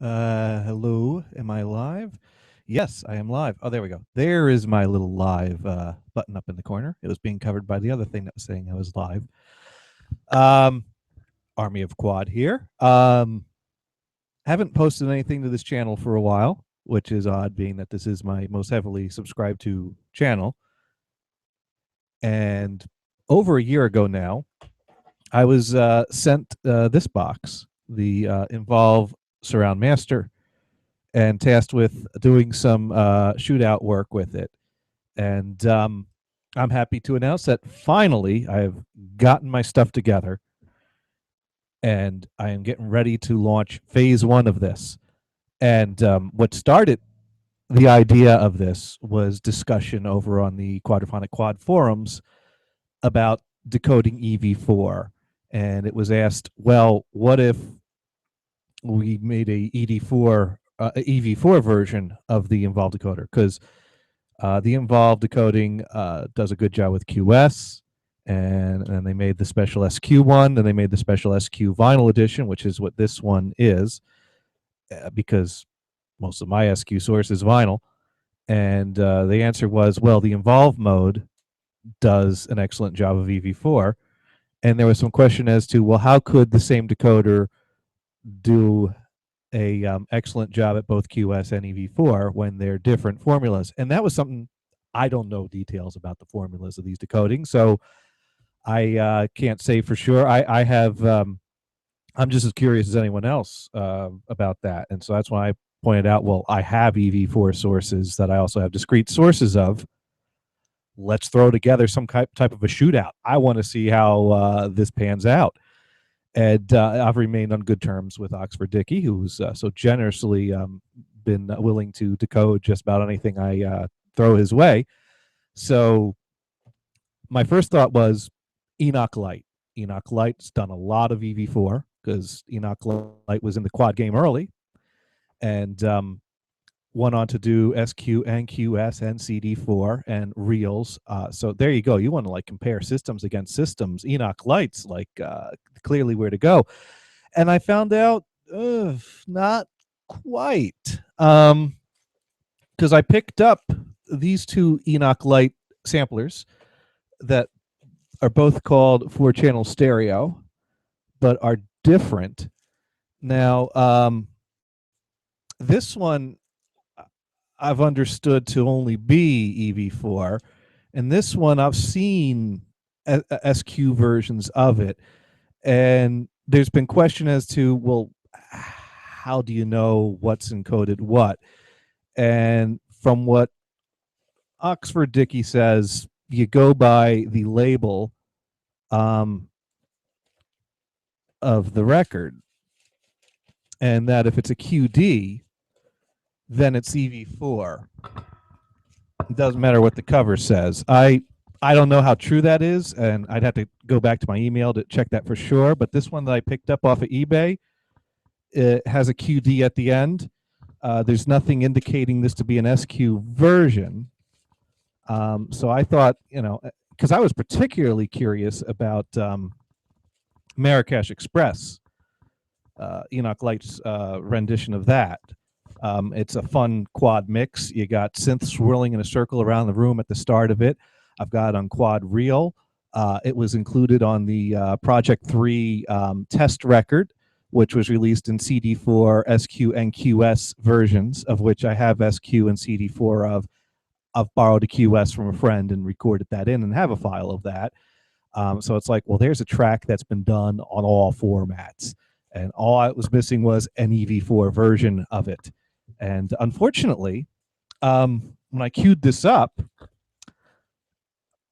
Hello, am I live? Yes, I am live. Oh, there we go. There is my little live button up in the corner. It was being covered by the other thing that was saying I was live. Um, Army of Quad here. Haven't posted anything to this channel for a while, which is odd, being that this is my most heavily subscribed to channel. And over a year ago now, I was sent this box, the Involve Surround Master, and tasked with doing some shootout work with it. And I'm happy to announce that finally I've gotten my stuff together and I am getting ready to launch phase one of this. And what started the idea of this was discussion over on the Quadraphonic Quad forums about decoding EV4. And it was asked, well, what if we made a EV4 version of the Involved decoder? Because the Involved decoding does a good job with QS, and they made the special SQ one, and they made the special SQ vinyl edition, which is what this one is, because most of my SQ source is vinyl. And the answer was, well, the Involved mode does an excellent job of EV4. And there was some question as to, well, how could the same decoder do a excellent job at both QS and EV4 when they're different formulas? And that was something I don't know details about the formulas of these decodings, so I can't say for sure. I have I'm just as curious as anyone else about that, and so that's why I pointed out. Well, I have EV4 sources that I also have discrete sources of. Let's throw together some type of a shootout. I want to see how this pans out. And I've remained on good terms with Oxford Dickey, who's so generously been willing to decode just about anything I throw his way. So my first thought was Enoch Light. Enoch Light's done a lot of EV4 because Enoch Light was in the quad game early and went on to do SQ and QS and CD4 and reels. So there you go. You want to like compare systems against systems. Enoch Light's like clearly where to go. And I found out not quite. Because I picked up these two Enoch Light samplers that are both called 4-channel stereo, but are different. Now, this one I've understood to only be EV4, and this one I've seen SQ versions of it, and there's been question as to, well, how do you know what's encoded what? And from what Oxford Dickey says, you go by the label of the record, and that if it's a QD, then it's EV4. It doesn't matter what the cover says. I don't know how true that is, and I'd have to go back to my email to check that for sure. But this one that I picked up off of eBay, it has a QD at the end. There's nothing indicating this to be an SQ version. So I thought, because I was particularly curious about Marrakesh Express, Enoch Light's rendition of that. It's a fun quad mix. You got synths swirling in a circle around the room at the start of it. I've got it on quad reel. It was included on the Project 3 test record, which was released in CD4, SQ, and QS versions, of which I have SQ and CD4 of. I've borrowed a QS from a friend and recorded that in and have a file of that. So it's like, well, there's a track that's been done on all formats. And all I was missing was an EV4 version of it. And unfortunately, when I queued this up,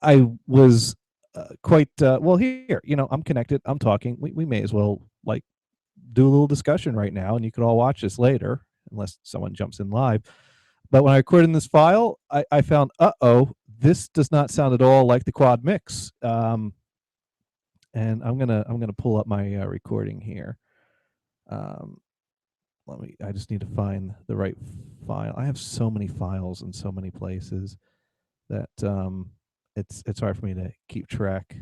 I was quite, well, here, I'm connected, I'm talking. We may as well like do a little discussion right now, and you could all watch this later, unless someone jumps in live. But when I recorded in this file, I found, this does not sound at all like the quad mix. And I'm gonna pull up my recording here. I just need to find the right file. I have so many files in so many places that it's hard for me to keep track.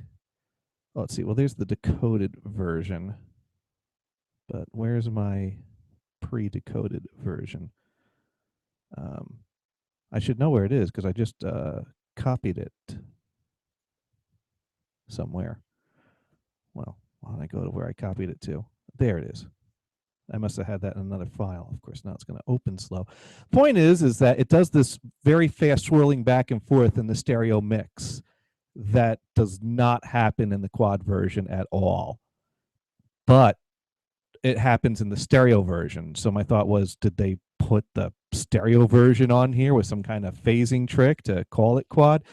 Oh, let's see. Well, there's the decoded version, but where's my pre-decoded version. I should know where it is because I just copied it somewhere. Well, why don't I go to where I copied it to? There it is. I must have had that in another file. Of course, now it's going to open slow. Point is that it does this very fast swirling back and forth in the stereo mix that does not happen in the quad version at all. But it happens in the stereo version. So my thought was, did they put the stereo version on here with some kind of phasing trick to call it quad?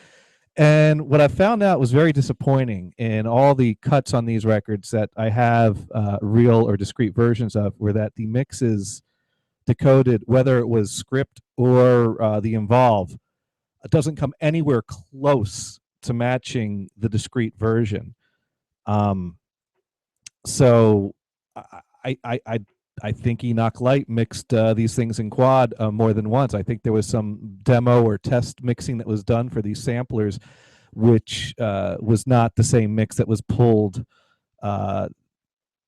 And what I found out was very disappointing in all the cuts on these records that I have real or discrete versions of, were that the mixes decoded, whether it was script or the Involve, it doesn't come anywhere close to matching the discrete version. So I think Enoch Light mixed these things in quad more than once. I think there was some demo or test mixing that was done for these samplers, which was not the same mix that was pulled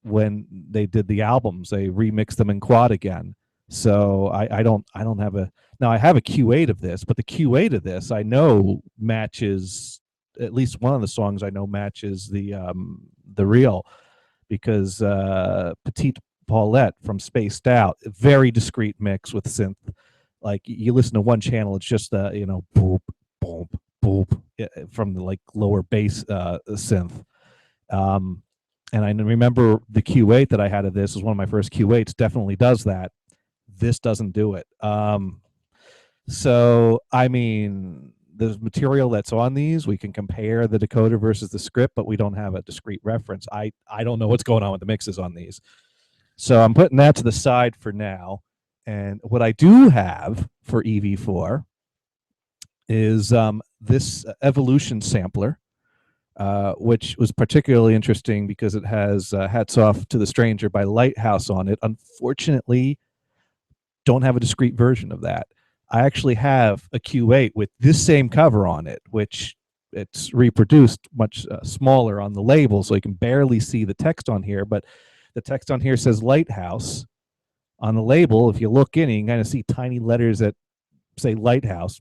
when they did the albums. They remixed them in quad again. So I don't have a, now I have a Q8 of this, but the Q8 of this I know matches, at least one of the songs I know matches the real, because Petite Paulette from Spaced Out, very discreet mix with synth. Like you listen to one channel, it's just boop, boop, boop from the like lower bass synth. And I remember the Q8 that I had of this was one of my first Q8s. Definitely does that. This doesn't do it. So I mean, the material that's on these, we can compare the decoder versus the script, but we don't have a discrete reference. I don't know what's going on with the mixes on these. So I'm putting that to the side for now. And what I do have for EV4 is this Evolution sampler, which was particularly interesting because it has Hats Off to the Stranger by Lighthouse on it. Unfortunately, don't have a discrete version of that. I actually have a Q8 with this same cover on it, which it's reproduced much smaller on the label, so you can barely see the text on here, but the text on here says Lighthouse. On the label, if you look in, you can kind of see tiny letters that say Lighthouse.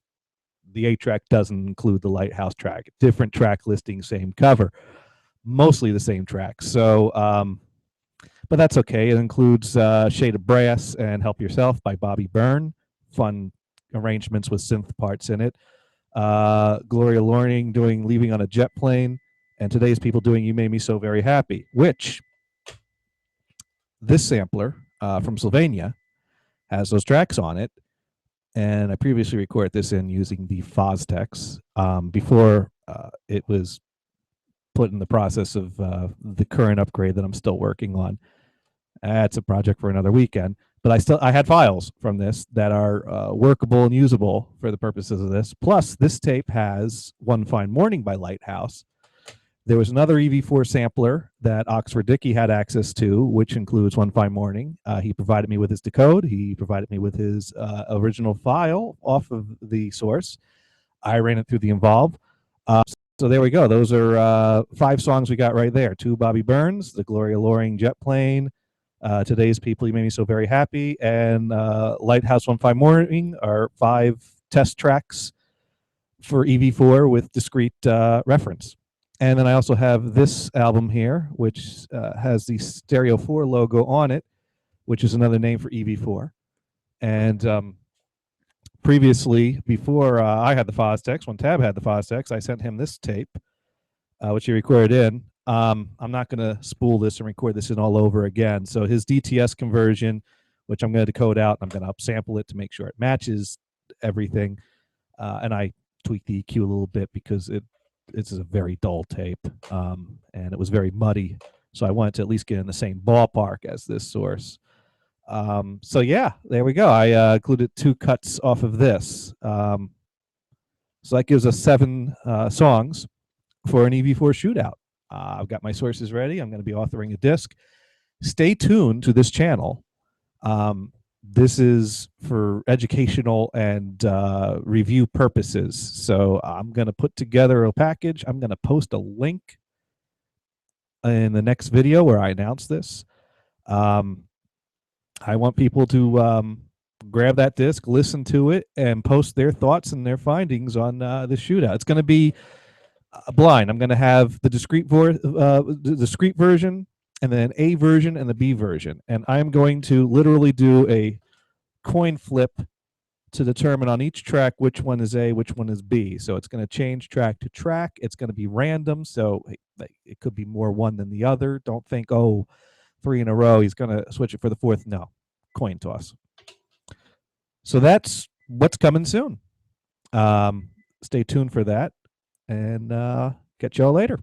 The 8-track doesn't include the Lighthouse track. Different track listing, same cover. Mostly the same track. So, but that's okay. It includes Shade of Brass and Help Yourself by Bobby Byrne. Fun arrangements with synth parts in it. Gloria Loring doing Leaving on a Jet Plane, and Today's People doing You Made Me So Very Happy, which this sampler from Sylvania has those tracks on it. And I previously recorded this in using the Fostex before it was put in the process of the current upgrade that I'm still working on. That's a project for another weekend. But I had files from this that are workable and usable for the purposes of this. Plus, this tape has One Fine Morning by Lighthouse. There was another EV4 sampler that Oxford Dickey had access to, which includes One Fine Morning. He provided me with his decode. He provided me with his original file off of the source. I ran it through the Involve. So there we go. Those are 5 songs we got right there. 2 Bobby Burns, the Gloria Loring Jet Plane, Today's People, You Made Me So Very Happy, and Lighthouse One Fine Morning are 5 test tracks for EV4 with discrete reference. And then I also have this album here, which has the Stereo 4 logo on it, which is another name for EV4. And previously, before I had the Fostex, when Tab had the Fostex, I sent him this tape, which he recorded in. I'm not going to spool this and record this in all over again. So his DTS conversion, which I'm going to decode out, I'm going to upsample it to make sure it matches everything. And I tweaked the EQ a little bit because it's a very dull tape, and it was very muddy. So I wanted to at least get in the same ballpark as this source. So yeah, there we go. I included 2 cuts off of this. So that gives us 7 songs for an EV4 shootout. I've got my sources ready. I'm going to be authoring a disc. Stay tuned to this channel. This is for educational and review purposes. So I'm going to put together a package. I'm going to post a link in the next video where I announce this. I want people to grab that disc, listen to it, and post their thoughts and their findings on the shootout. It's going to be blind. I'm going to have the discrete version, and then A version and the B version, and I'm going to literally do a coin flip to determine on each track which one is A, which one is B. So it's going to change track to track. It's going to be random, so it could be more one than the other. Don't think, oh, 3 in a row, he's going to switch it for the fourth. No, coin toss. So that's what's coming soon. Stay tuned for that, and catch y'all later.